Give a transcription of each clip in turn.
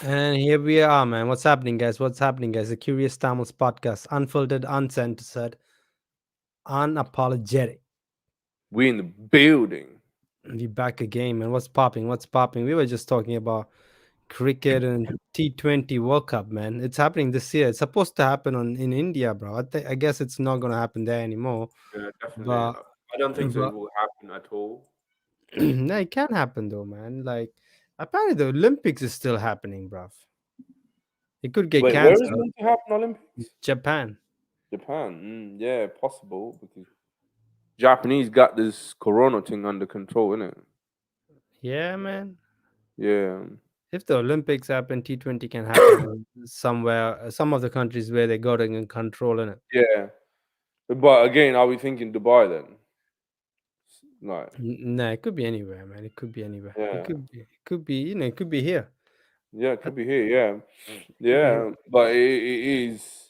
And here we are, man. What's happening, guys? What's happening, guys? The Curious Tamils podcast, unfiltered, uncensored, unapologetic. We in the building. We back again, man. What's popping? What's popping? We were just talking about cricket and T20 World Cup, man. It's happening this year. It's supposed to happen in India, bro. I guess it's not gonna happen there anymore. Yeah, definitely. But I don't think so. It but will happen at all. no, it can happen though, man. Like apparently the Olympics is still happening, bro. It could get Wait, where is it cancelled. meant to happen? Olympics? Japan. Japan. Yeah, possible because Japanese got this Corona thing under control, innit? Yeah, man. Yeah, If the Olympics happen, T20 can happen somewhere, some of the countries where they got it in control in it. yeah. But again, are we thinking Dubai then? Like, Nah, it could be anywhere, man. It could be anywhere. It yeah, could be. It could be. It could be here. yeah, it Uh, could be here. Yeah, It could be here. yeah. But it is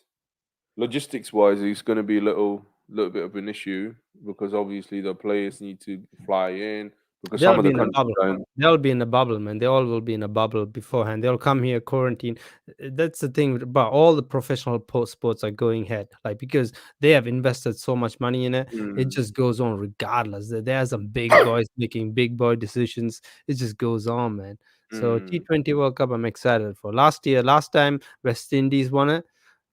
logistics wise, it's going to be a little bit of an issue because obviously the players need to fly in because some They'll of be the in a countries bubble. don't. They'll be in a bubble, man. They all will be in a bubble beforehand. They'll come here quarantine. That's the thing about all the professional sports are going ahead, like because they have invested so much money in it. It Mm, just goes on regardless. There are some big boys making big boy decisions. It just goes on, man. So mm. T20 World Cup, I'm excited for. Last time West Indies won it,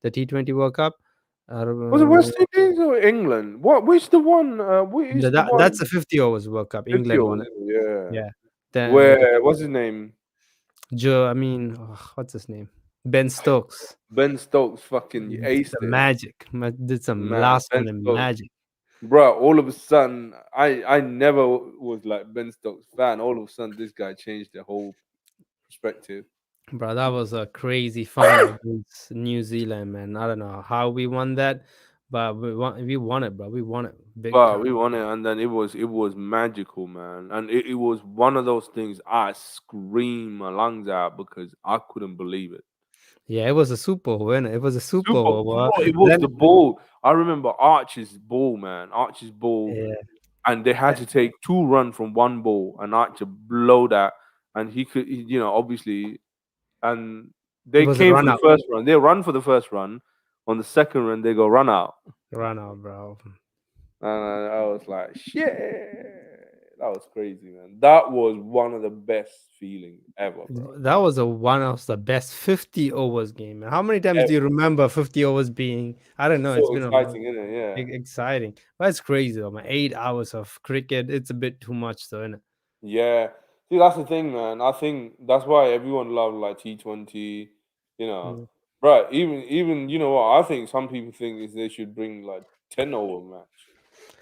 the T20 World Cup. Was it West Indies or England? What? Which the one? Which is the That's one? a 50 overs World Cup. 50 England or won it. yeah. Yeah. Then Where? What's his name? Joe, I mean, what's his name? Ben Stokes. Ben Stokes fucking Did aced some it, magic. Did some man. last Ben minute Stokes, magic. bro. All of a sudden, I never was like Ben Stokes fan. All of a sudden, this guy changed the whole perspective. Bro, that was a crazy final against New Zealand, man. I don't know how we won that, but we won it, bro. We won it big But time. we won it, and then it was magical, man. And it was one of those things I screamed my lungs out because I couldn't believe it. Yeah, it was a super over, innit? It was a super Super, over. bro, it was Then the ball. I remember Archer's ball, man. Archer's ball, yeah, and they had to take two run from one ball, and Archer blow that, and he could, obviously, and it they was a came for run the out. first run. They run for the first run. On the second run, they go run out. Run out, bro. And I was like, shit. That was crazy, man. That was one of the best feelings ever, bro. That was a one of the best 50 overs game. And how many times do you Ever. remember 50 overs being? I don't know. It's So been a long, exciting, isn't it? Yeah. exciting, but it's crazy though, man. 8 hours of cricket. It's a bit too much, though, isn't it? Yeah. See, that's the thing, man. I think that's why everyone loved like T20, you know. Mm. Right. Even you know what? I think some people think is they should bring like 10 over match.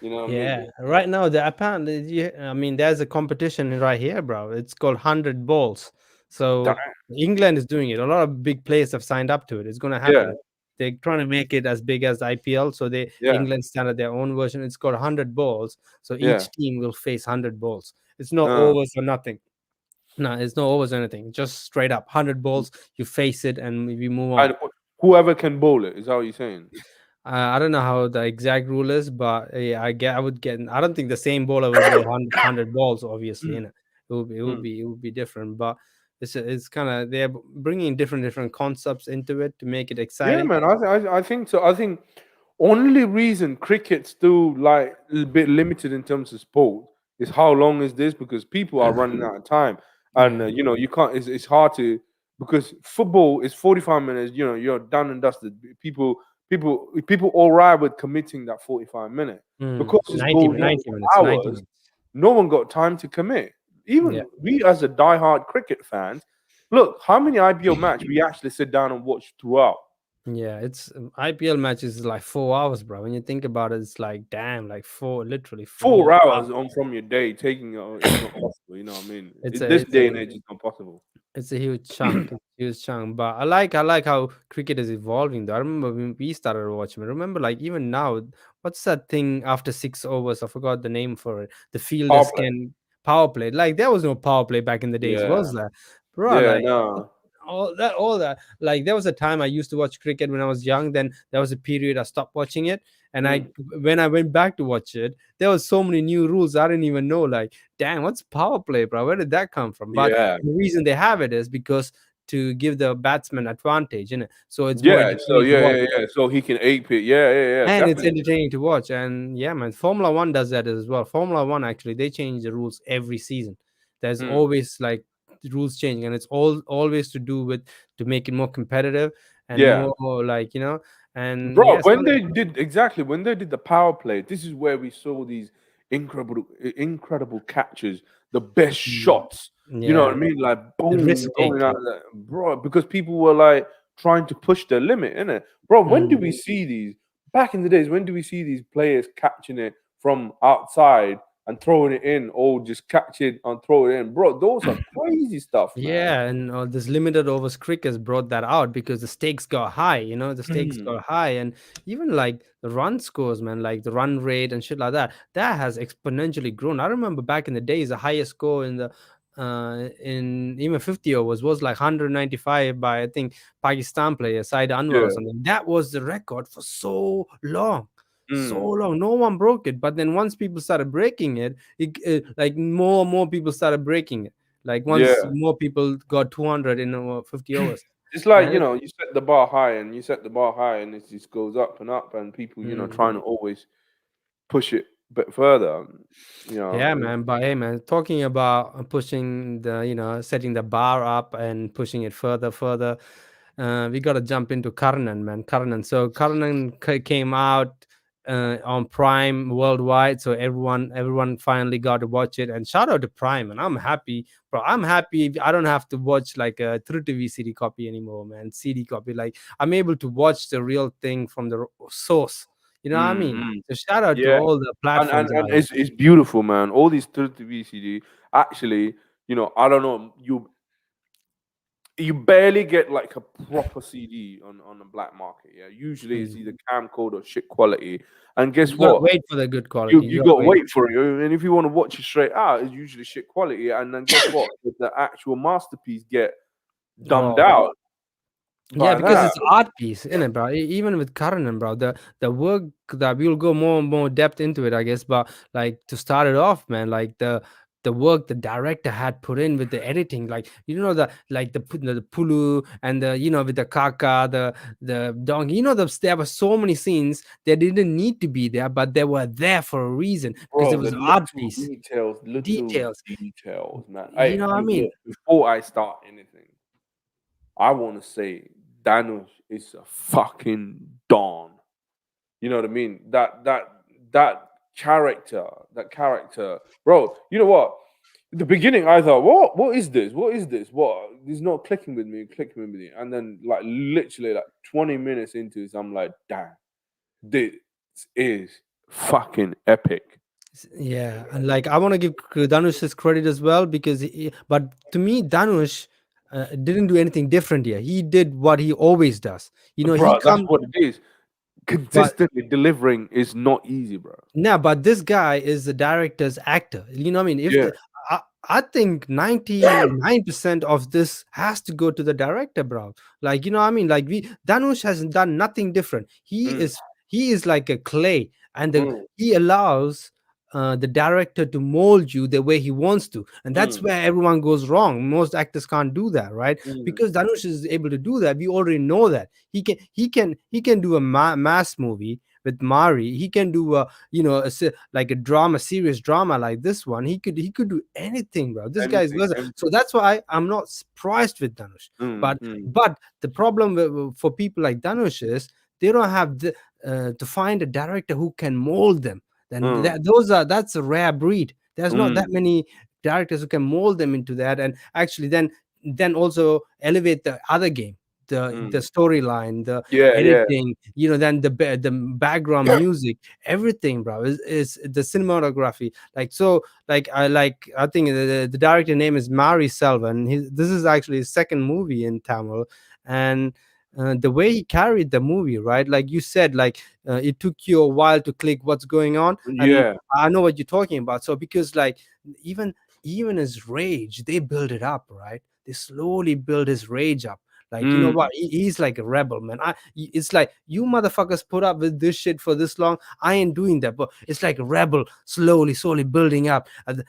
You know what I mean? Yeah, right now the apparently, I mean, there's a competition right here, bro. It's called 100 balls. Damn. So England is doing it. A lot of big players have signed up to it. It's going to Yeah. happen. They're trying to make it as big as IPL. So Yeah. England started their own version. It's called 100 balls. So Yeah. each team will face 100 balls. It's no Uh, overs or nothing. No, it's no overs or anything. Just straight up 100 balls. You face it and we move on. and whoever can bowl it is that what you're saying? I don't know how the exact rule is, but yeah, I would get. I don't think the same bowler will bowl 100 balls. Obviously, in it, Mm. it will be different. But it's kind of they're bringing different concepts into it to make it Yeah, exciting. man. I think so. I think only reason cricket's still like a bit limited in terms of sport is how long is this because people are running out of time, and Yeah, you can't. It's hard to because football is 45 minutes. You're done and dusted. People all right with committing that 45 minute because it's 90 going on 90 for minutes, 90 hours. minutes. No one got time to commit. Yeah. Even we as a diehard cricket fans, look how many IPL match we actually sit down and watch throughout. Yeah, it's IPL matches is like 4 hours, bro. When you think about it, it's like damn, like literally four. 4 hours on from your day taking it's not possible. You know what I mean? It's In a this it's a day and age, it's not possible. It's a huge chunk. It's a huge chunk. But I like how cricket is evolving though. I remember when we started watching. I remember like even now, what's that thing after 6 overs? I forgot the name for it. The Power fielders play. can power play. Like there was no power play back in the days, Yeah, was there? Bro, yeah, like no, all that. Like there was a time I used to watch cricket when I was young. Then there was a period I stopped watching it. And I mm, when I went back to watch it, there was so many new rules I didn't even know. Like, damn, what's power play, bro? Where did that come from? But yeah, the reason they have it is because to give the batsman advantage, you know. So it's more Yeah. So entertaining to yeah, watch. yeah, yeah. So he can ape it. Yeah, yeah, yeah. And it's Definitely. entertaining to watch. And yeah, man, Formula One does that as well. Formula One, actually, they change the rules every season. There's Mm. always like rules changing, and it's always to do with to make it more competitive and Yeah. more like, you know. And Bro, yes, when they did exactly when they did the power play, this is where we saw these incredible catches, the best mm, shots. You know what yeah, I mean? Like risk boom, going out taking. there, bro. Because people were like trying to push their limit, innit? Bro, when do Mm. we see these? Back in the days, when do we see these players catching it from outside and throwing it in, or just catch it and throw it in? Bro, those are crazy stuff, man. Yeah, and this limited overs cricket brought that out because the stakes got high, you know, the stakes Mm. got high. And even like the run scores, man, like the run rate and shit like that, that has exponentially grown. I remember back in the days, the highest score in even 50 overs was like 195 by, I think, Pakistan player Said Anwar or Yeah. something. That was the record for so long. So Mm. long, no one broke it. But then once people started breaking it, like more and more people started breaking it, like once Yeah. more people got 200 in 50 overs. It's like, And you know, you set the bar high and you set the bar high and it just goes up and up and people, you know, mm, trying to always push it a bit further. You yeah, know, man. But hey, man, talking about pushing the, you know, setting the bar up and pushing it further, we got to jump into Karnan, man. Karnan. So Karnan came out on Prime worldwide, so everyone finally got to watch it. And shout out to Prime, and I'm happy, bro. I'm happy. I don't have to watch like a through TV CD copy anymore, man. CD copy, like I'm able to watch the real thing from the source. You know what I mean? mm. So shout out to Yeah. all the And, and, platforms and out here. it's beautiful, man. All these 30 VCD, actually, you know, I don't know, you barely get like a proper CD on the black market. Yeah. Usually it's Mm. either camcode or shit quality. And guess You gotta what? wait for the good You quality. You you gotta got to wait. wait for it, and if you want to watch it straight out, it's usually shit quality. And then guess what? The actual masterpiece get dumbed Raw. out Yeah, by because that. it's art piece, isn't it, bro? Even with Karan, bro, the work that we'll go more and more depth into it, I guess. But like to start it off, man, like the work the director had put in with the editing, like you know the like the pulu and the, you know, with the kaka, the donkey, you know, there were so many scenes that didn't need to be there, but they were there for a reason because it Bro, the was art little piece, little details. details, man. You Hey, know what I mean? look, before I start anything, I want to say Danush is a fucking don. You know what I mean? That that character, bro. You know what? In the beginning, I thought, what is this? What is this? What? It's not clicking with me. And then, like, literally, like 20 minutes into this, I'm like, damn, this is fucking epic. Yeah, and like I want to give Danush his credit as well because, but to me, Danush didn't do anything different here. He did what he always does. You know, he Bro, that's come, what it is. but Consistently delivering is not easy, bro. no, but this guy is the director's actor. You know what I mean? If Yeah. the I think 99% of this has to go to the director, bro. Like, you know what I mean? Like we Danush has done nothing different. Mm, He is like a clay, and mm, he allows the director to mold you the way he wants to, and that's mm, where everyone goes wrong. Most actors can't do that, right? mm. Because Danush is able to do that. We already know that he can do a mass movie with Mari. He can do a, you know, like a drama, serious drama like this one. He could do anything, bro. This guy is Anything, versatile. So anything. that's why I'm not surprised with Danush. Mm, But mm, the problem for people like Danush is they don't have to find a director who can mold them. Then mm, that's a rare breed. There's not that mm, many directors who can mold them into that, and actually then also elevate the other game, the mm. storyline, the Yeah, yeah. editing, you know, then the background music, everything, bro, is the cinematography. Like, so I think the director name is Mari Selvan. This is actually his second movie in Tamil. And the way he carried the movie, right, like you said, like it took you a while to click what's going on. And Yeah. I know what you're talking about. So because like even even his rage, they build it up, right? They slowly build his rage up. Like, you know Mm. what? He's like a rebel, man. It's like you motherfuckers put up with this shit for this long. I ain't doing that, but it's like a rebel, slowly building up, and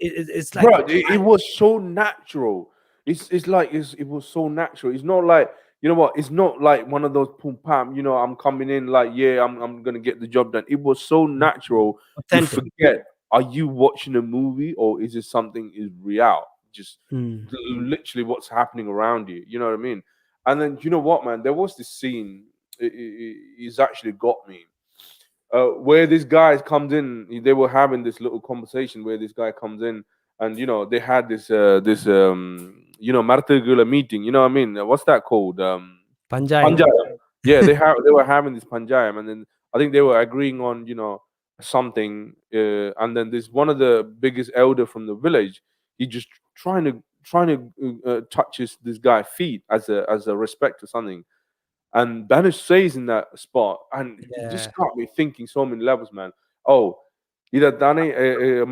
it's like Bro, it was so natural. It's like it was so natural. It's not like, you know what? It's not like one of those pum pam. You know, I'm coming in like, yeah, I'm gonna get the job done. It was so Mm. natural. You Authentic. forget. Are you watching a movie or is it something is real? Just Mm. literally what's happening around you. You know what I mean? And then you know what, man? There was this scene. It's actually got me. Where this guy comes in, they were having this little conversation where this guy comes in, and you know they had this Martigula meeting. You know what I mean? What's that called? Panjayam. Panjayam. Yeah, they were having this Panjayam, and then I think they were agreeing on something, and then this one of the biggest elder from the village, he just trying to touches this guy's feet as a respect or something, and Banish stays in that spot, and it just Yeah, got me thinking so many levels, man. Oh, இதைத்தானே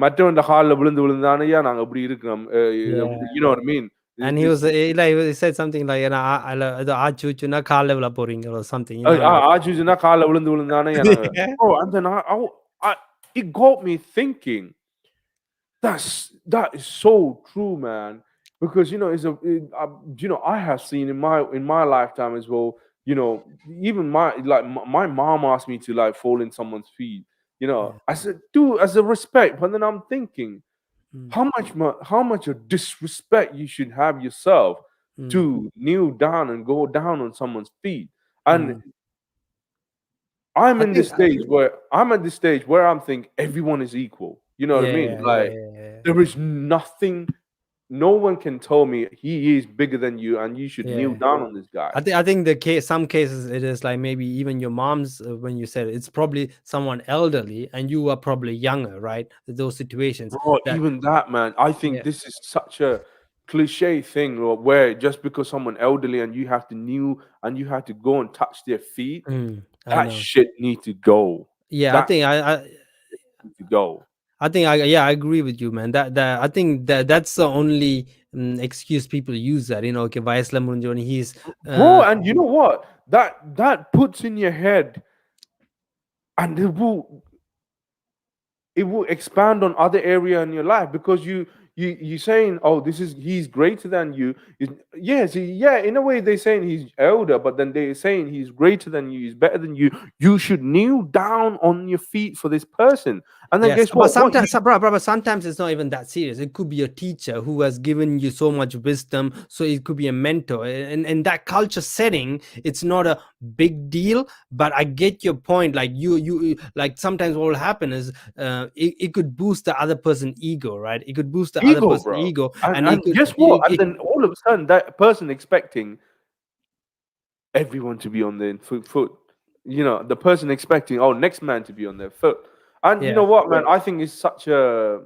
மற்றவன் காலில் விழுந்து விழுந்தானையா நாங்கள் இப்படி இருக்கிறோம். yeah. You know what I mean? And he This was like he said something like, இது ஆச்சுச்சுன்னா கால்ல விழ போறீங்க or something, you know, like ஆச்சுன்னா காலில் விழுந்து விழுந்தானையா நாங்கள். yeah. Oh, and then I it got me thinking. That is so true, man. Because I have seen in my lifetime as well. You know, even my mom asked me to like fall in someone's feet. You know, Yeah. I said, dude, as a respect. But then I'm thinking, Mm, how much of disrespect you should have yourself mm, to kneel down and go down on someone's feet. And mm. I'm I in this think stage where I'm at this stage where I'm thinking everyone is equal. You know what I yeah, mean? yeah, yeah, Like yeah, yeah. there is nothing, no one can tell me he is bigger than you and you should kneel Yeah. down on this guy. I think the case, some cases it is like maybe even your mom's, when you said it's probably someone elderly and you are probably younger, right? Those situations Bro, that even that, man, I think yeah. this is such a cliche thing, where just because someone elderly and you have to kneel and you have to go and touch their feet, I that know. shit need to go. Yeah, I That think I need to go. I think I agree with you, man. That I think that's the only excuse people use, that okay, vayasla munjoni, he's Bro, uh and you know what? That puts in your head, and it will expand on other area in your life, because you saying, oh, this is he's greater than you. Yes, yeah, in a way they're saying he's elder, but then they're saying he's greater than you, he's better than you should kneel down on your feet for this person. And then yes, guess but what you sometimes, but sometimes it's not even that serious. It could be a teacher who has given you so much wisdom, so it could be a mentor. And in that culture setting, it's not a big deal. But I get your point. Like you like sometimes what will happen is it could boost the other person's ego, right? It could boost the other ego, person's bro. ego, and, and it and could guess what, and then all of a sudden that person expecting everyone to be on their foot. The person expecting, oh, next man to be on their foot. And you yeah. know what, man? I think it's such a,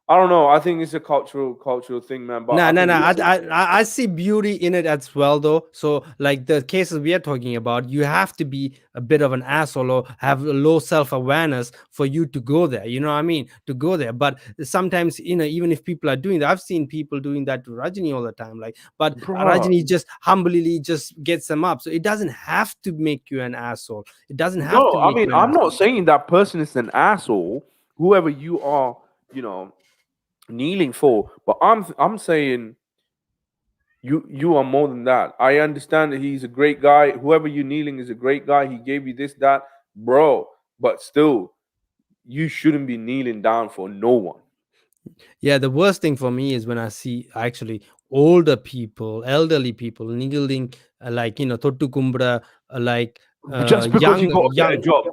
I don't know. I think it's a cultural thing, man. But No, I no, think no. we should. I see beauty in it as well, though. So, like the cases we are talking about, you have to be a bit of an asshole or have a low self awareness for you to go there. You know what I mean? To go there. But sometimes, even if people are doing that, I've seen people doing that to Rajini all the time. Like, but Bro, Rajini just humbly just gets them up. So it doesn't have to make you an asshole. It doesn't have to no, I make mean, you an I'm asshole. not saying that person is an asshole, whoever you are, you know, kneeling for. But I'm saying you are more than that. I understand that he's a great guy. Whoever you're kneeling is a great guy. He gave you this, that, bro. But still, you shouldn't be kneeling down for no one. Yeah, the worst thing for me is when I see actually older people, elderly people kneeling, like Tottu Kumbra, like Just because you got to get a young. job,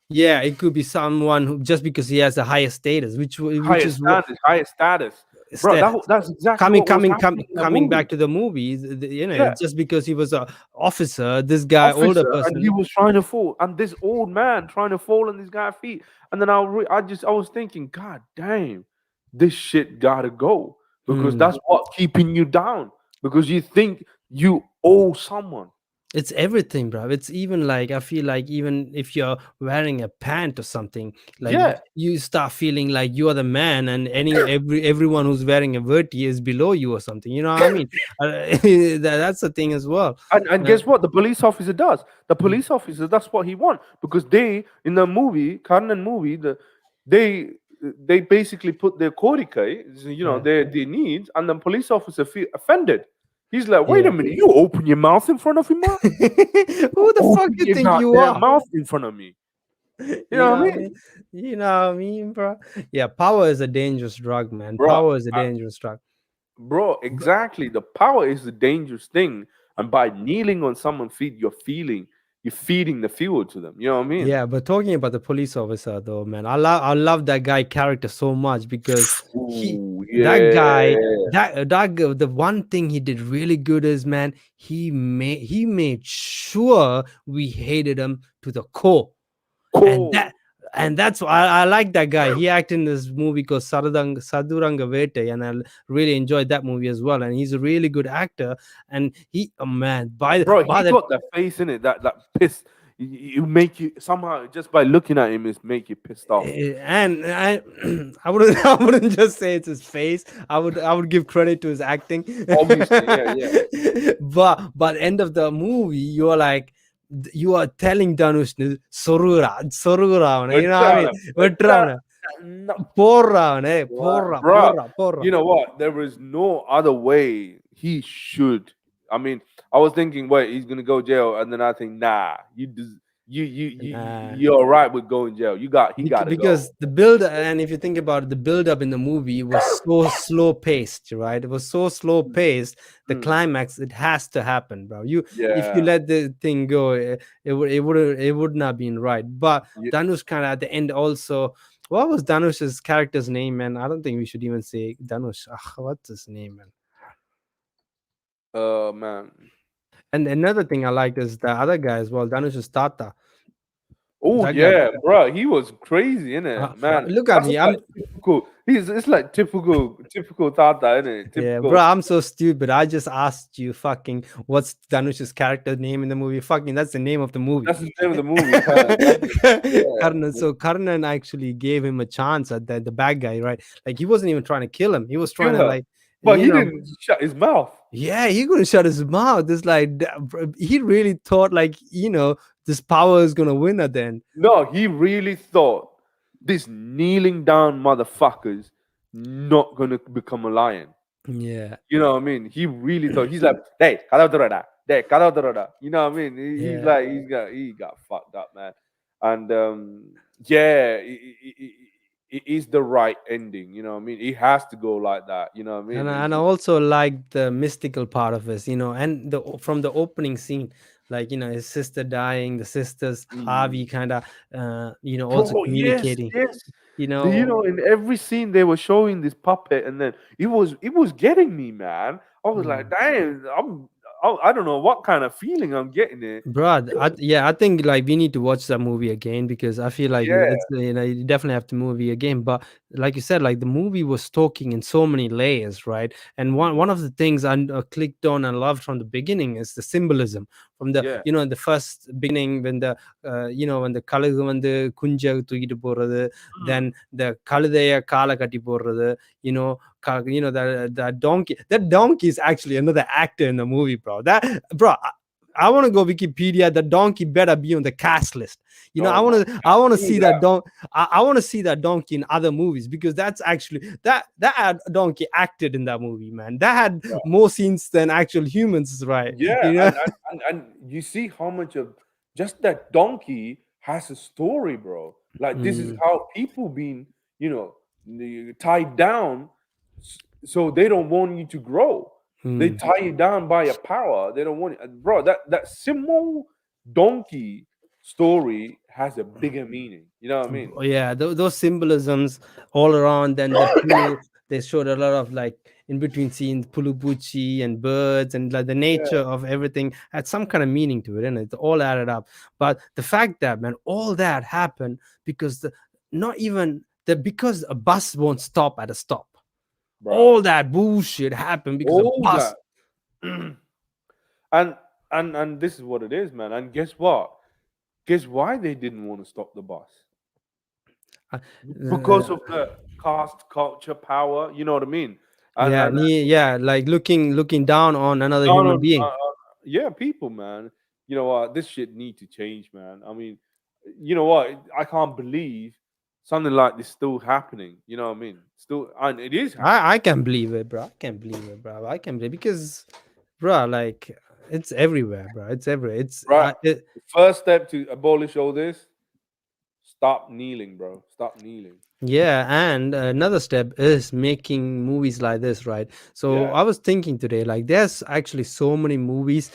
Yeah, it could be someone who just because he has a higher status, which higher is what standards, higher status, bro. sta- That's exactly coming what was happening in that coming movie. back to the movies. Yeah, Just because he was a officer, this guy, older officer, and he person. was trying to fall, and this old man trying to fall on this guy's feet. And then I was thinking, God damn, this shit gotta go, because Hmm. that's what keeping you down, because you think you owe someone. It's everything, bro. It's even like I feel like even if you're wearing a pant or something, like Yeah, you start feeling like you are the man, and everyone who's wearing a verti is below you or something. You know what I mean? That's the thing as well. and Uh, guess what? The police officer does. The mm, police officer, that's what he want, because they in the movie, Karnan movie, they. they basically put their codicate, Yeah. their needs, and the police officer feel offended. He's like, wait a Yeah. minute, you open your mouth in front of him, man? Who You the fuck open you your think you goddamn are? mouth in front of me. You You know know what what I I mean? mean? You know what I mean, bro? Yeah, power is a dangerous drug, man. Bro, Power is a dangerous drug. bro, exactly. The power is the dangerous thing. And by kneeling on someone's feet, you're feeding the fuel to them. You know what I mean? Yeah, but talking about the police officer though, man, I love that guy character so much because he Ooh, that guy yeah. the one thing he did really good is, man, he made sure we hated him to the core. and Cool. that and that's why I like that guy. He acted in this movie called Saduranga Vete, and I really enjoyed that movie as well. And he's a really good actor. And he, oh man, Bro, by he the got that face in it, that piss. You make you somehow just by looking at him, it make you pissed off. and I I wouldn't I wouldn't just say it's his face. I would give credit to his acting. Obviously, yeah, yeah. But end of the movie, you're like you are telling Danush Sorura, you know what I mean? But Vetrana, no, bruh, porra. you know what? There is no other way he should. I mean, I was thinking, wait, he's gonna go jail, and then I think, nah, Nah. you're right with going jail. He got to go. Because the build, and if you think about it, the build up in the movie was so slow paced, right? It was so slow paced. The Mm, climax, it has to happen, bro. If you yeah, let the thing go, it would not been right. But yeah. Danush kind of at the end also. What was Danush's character's name, man? I don't think we should even say Danush. What's his name, man? Man. And another thing I liked is the other guy as well, Danush's Tata. Oh That guy. yeah, bro, he was crazy, innit, man. Look at That's me. like typical. It's like typical Tata, innit? Yeah, bro, Typical. I'm so stupid. I just asked you fucking what's Dhanush's character name in the movie. Fucking that's the name of the movie. That's the name of the movie, Karnan. Karnan. Yeah. So Karnan actually gave him a chance at the bad guy, right? Like he wasn't even trying to kill him. He was trying to Killer. like, But you he know, didn't shut his mouth. yeah, he couldn't shut his mouth. It's like he really thought like, this power is gonna win at the end. No, he really thought this kneeling down motherfuckers not gonna become a lion. Yeah, You know what I mean? He really thought he's like, hey, kada. You know what I mean? He's yeah. like he got fucked up, man. And yeah, it is the right ending. You know what I mean? It has to go like that. You know what I mean? And I also like the mystical part of this, and from the opening scene, like his sister dying, the sisters Mm. Harvey kind of, also Bro, yes, communicating, yes. you know. In every scene they were showing this puppet, and then it was getting me, man. I was like, Mm. damn, I don't know what kind of feeling I'm getting it. Bro, yeah, I think like we need to watch that movie again because I feel like Yeah, it's you definitely have to movie again. But like you said, like the movie was talking in so many layers, right? And one of the things I clicked on and loved from the beginning is the symbolism from the yeah. in the first beginning when the when the கழுகு வந்து குஞ்ச தூக்கிட்டு போறது, then Mm. the கழுதைய காலை கட்டி போடுறது, that donkey is actually another actor in the movie, bro. I want to go Wikipedia. The donkey better be on the cast list. I Oh want my to. I want to true see that that, don. I want to see that donkey in other movies because that's actually that had donkey acted in that movie, man. That had bro. more scenes than actual humans, right? Yeah, You know. and you see how much of just that donkey has a story, bro. Like this is Mm, how people been, tied down, so they don't want you to grow. They mm. tie you down by a power. They don't want it, bro. That simple donkey story has a bigger meaning. You know what I mean? Yeah, those symbolisms all around. Then the pulu, they showed a lot of like in between scenes, pulupuchi and birds and like the nature Yeah, of everything had some kind of meaning to it, and it all added up. But the fact that, man, all that happened because not even because a bus won't stop at a stop. bro. All that bullshit happened because a All bus. that, and and this is what it is, man. And guess what? Guess why they didn't want to stop the bus? Uh, Because uh, of the caste culture power. You know what I mean? And yeah, yeah, like looking down on another down human on being. yeah, people, man. You know what? This shit need to change, man. I mean, you know what? I can't believe. something like this still happening. You know what I mean? Still, and it is I happening, can believe it, bro. I can believe it, bro. I can believe because, bro, like it's everywhere, bro. It's everywhere. right? The first step to abolish all this: stop kneeling, bro. Stop kneeling. Yeah, and another step is making movies like this, right? So Yeah, I was thinking today, like, there's actually so many movies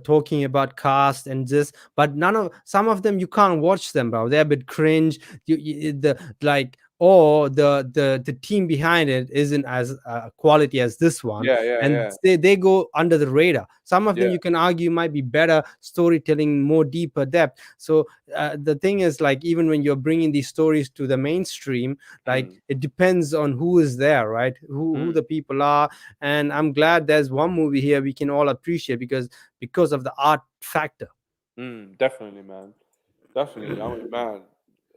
talking about cast and this, but none of some of them you can't watch them, bro. They're a bit cringe. The like, or the team behind it isn't as quality as this one, yeah, yeah, and yeah, they go under the radar. Some of them yeah. you can argue might be better storytelling, more deeper depth. So the thing is, like, even when you're bringing these stories to the mainstream, like, Mm, it depends on who is there, right? Who mm, the people are. And I'm glad there's one movie here we can all appreciate because of the art factor. definitely, man. Definitely. I mean, man,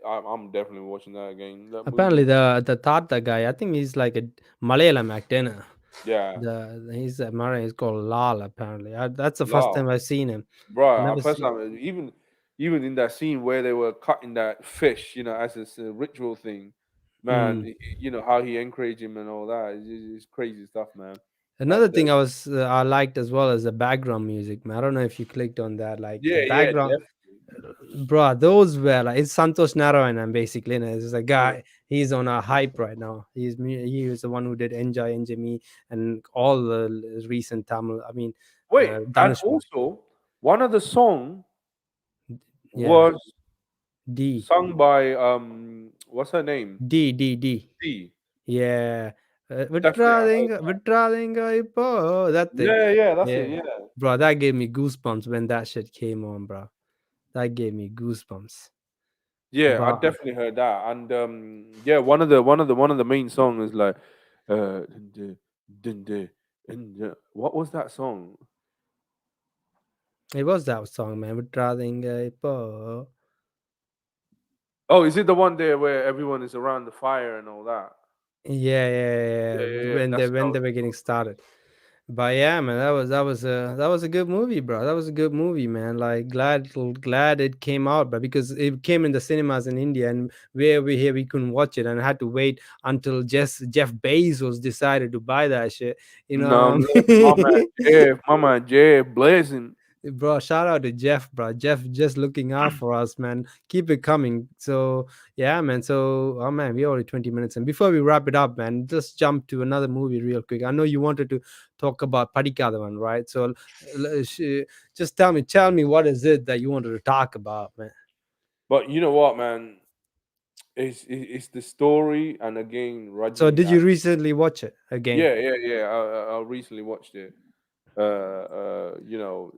I'm definitely watching that again. That Apparently, movie. the Tata guy, I think he's like a Malayalam actor, no? Yeah, He's a Mara, he's called Lal. Apparently, that's the first love, time I've seen him. I bro. never First see. time, even in that scene where they were cutting that fish, as this ritual thing, man. Mm. You know how he encouraged him and all that. It's crazy stuff, man. Another And thing I liked as well as the background music, man. I don't know if you clicked on that, like the yeah, yeah, background. definitely. Bro, those were like it's Santosh Narayanan basically. And it's a Mm. guy. He's on a hype right now. He was the one who did Enjoy Enjoy Me and all the recent Tamil. I mean, Wait, and Dhanush one. also one of the song Yeah, was D sung by what's her name? D. T. Yeah, Definitely, I heard Vitradenga that. Vitradenga Ipo, that thing. Yeah, yeah, that's it. Yeah, Yeah, bro, that gave me goosebumps when that shit came on, bro. That gave me goosebumps. yeah, I Bro, definitely heard that. And yeah, one of the main songs is like, dun, dun, dun, what was that song? it was that song, man. Vitradenga Ipo. Oh, is it the one there where everyone is around the fire and all that? Yeah. Yeah, yeah, yeah. When That's that they was were getting started. But yeah, man, that was a good movie, bro. That was a good movie, man. Like glad it came out, but because it came in the cinemas in India and where we here we couldn't watch it and I had to wait until Jeff Bezos decided to buy that shit. You no, know man, what I mean? My man Jeff blessing. Bro, shout out to Jeff, bro. Jeff just looking out for us, man. Keep it coming. So yeah, man. So oh man, we're already 20 minutes. And before we wrap it up, man, just jump to another movie real quick. I know you wanted to talk about Paddikathavan, right? So just tell me what is it that you wanted to talk about, man. But you know what, man? It's the story, and again, So Rajni. did you recently watch it again? Yeah, yeah, yeah. I recently watched it.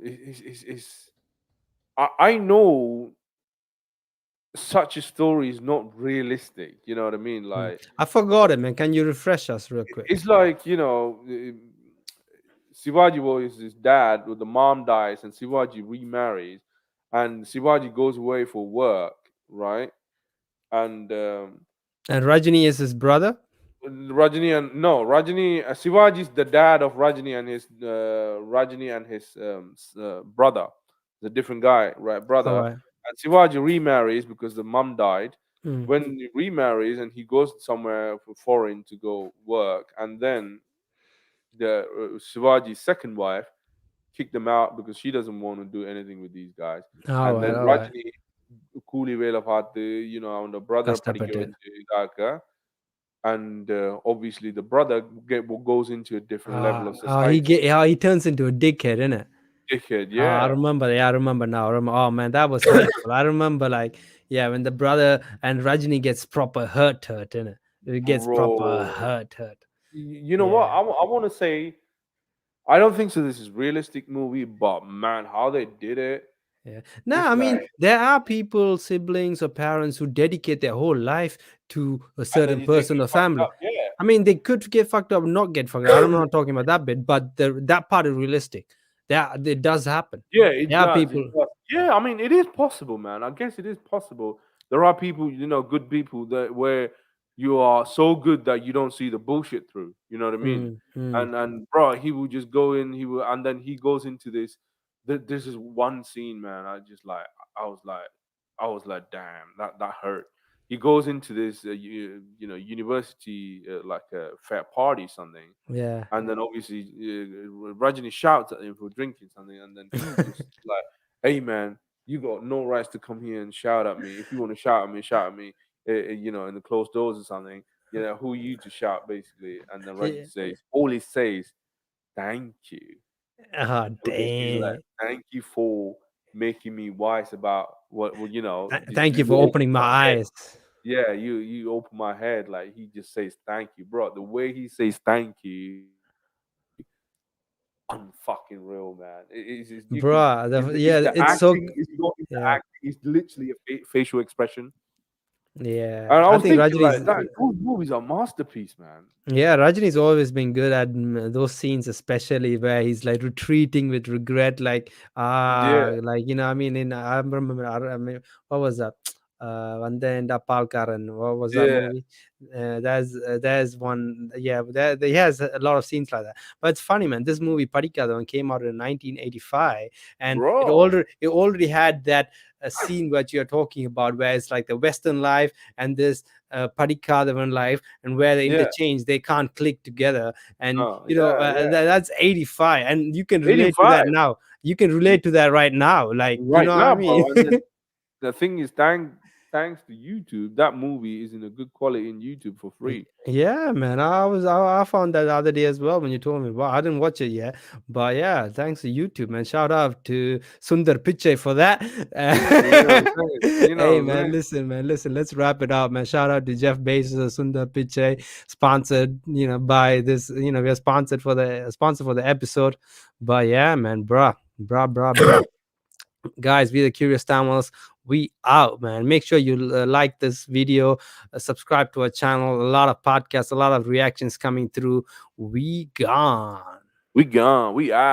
It's I know such a story is not realistic. You know what I mean? Hmm. Like I forgot it, man. Can you refresh us real quick? it's like Shivaji was his dad, or the mom dies, and Shivaji remarries, and Shivaji goes away for work, right? And And Rajini is his brother? Rajini and no Rajini Shivaji is the dad of Rajini and his brother, the different guy, right? All Brother, right. and Shivaji remarries because the mom died. Mm. When he remarries and he goes somewhere for foreign to go work, and then the Shivaji's second wife kicked them out because she doesn't want to do anything with these guys. And then All right. Rajini கூலி வேலை பார்த்து அவனோட brother படிக்க Kastapettu. வச்சு இதாக்க and obviously the brother goes into a different level of society. He turns into a dickhead, innit? Dickhead, I yeah, remember. Yeah, I remember now. Oh man, that was hurtful. I remember, like, yeah, when the brother and Rajini gets proper hurt, innit? It gets proper bro. hurt. You know what? Yeah, I want to say I don't think so. This is realistic movie, but man, how they did it, yeah. No, it's I mean, like, there are people, siblings or parents who dedicate their whole life to a and then certain they person get or fucked family. up. Yeah, I mean, they could get fucked up, not get fucked up. I'm not talking about that bit, but that part is realistic. That it does happen. yeah, it There are does. It people. does. Yeah, I mean, it is possible, man. I guess it is possible. There are people, good people that where you are so good that you don't see the bullshit through. You know what I mean? Mm, mm. And bro, he will just go in. And then he goes into this. This is one scene, man. I was like, damn, that hurt. he goes into this university like a fair party something, Yeah. and then obviously Rajini shouts at him for drinking something, and then he just like, "Hey man, you got no rights to come here and shout at me. If you want to shout at me, in the closed doors or something. Who are you to shout, basically?" And then Rajini Yeah. says, all he says, "Thank you." Oh, He's like, dang. "Thank you for making me wise about what, well, Thank you you for open opening my my head." eyes. Yeah, you open my head. Like, he just says thank you, bro. The way he says thank you, unfucking real, man. You could, Bruh, it's yeah, the it's so acting. It's not even the yeah. acting. It's literally a facial expression. Yeah. And I I was think thinking Rajini's like that. Those movies are masterpiece, man. Yeah, Rajini's always been good at those scenes, especially where he's like retreating with regret, like Yeah, like I mean, I remember, I mean, what was that? Vande and Palkaran. What was that yeah, movie? There's one, yeah. There he has a lot of scenes like that. But it's funny, man. This movie Paddikathavan came out in 1985, and bro. it already had that scene what you're talking about, where it's like the Western life and this Paddikathavan life, and where they Yeah, interchange, they can't click together. And no, yeah, yeah. that's 85, and you can relate to that 85 now. You can relate to that right now, like, you right know what I now, mean? bro. And then the thing is, thanks to YouTube, that movie is in a good quality in YouTube for free. Yeah, man. I found that the other day as well when you told me. Wow, I didn't watch it yet, but yeah, thanks to YouTube, man. Shout out to Sundar Pichai for that. You know what I'm saying? You know Hey, what I'm man, saying? listen, man, listen. Let's wrap it up, man. Shout out to Jeff Bezos, Sundar Pichai, sponsored, by this. We are sponsored for the episode. But yeah, man, bruh. Guys, we the Curious Tamils. We out, man. Make sure you like this video, subscribe to our channel. A lot of podcasts, a lot of reactions coming through. We gone. We gone. We out.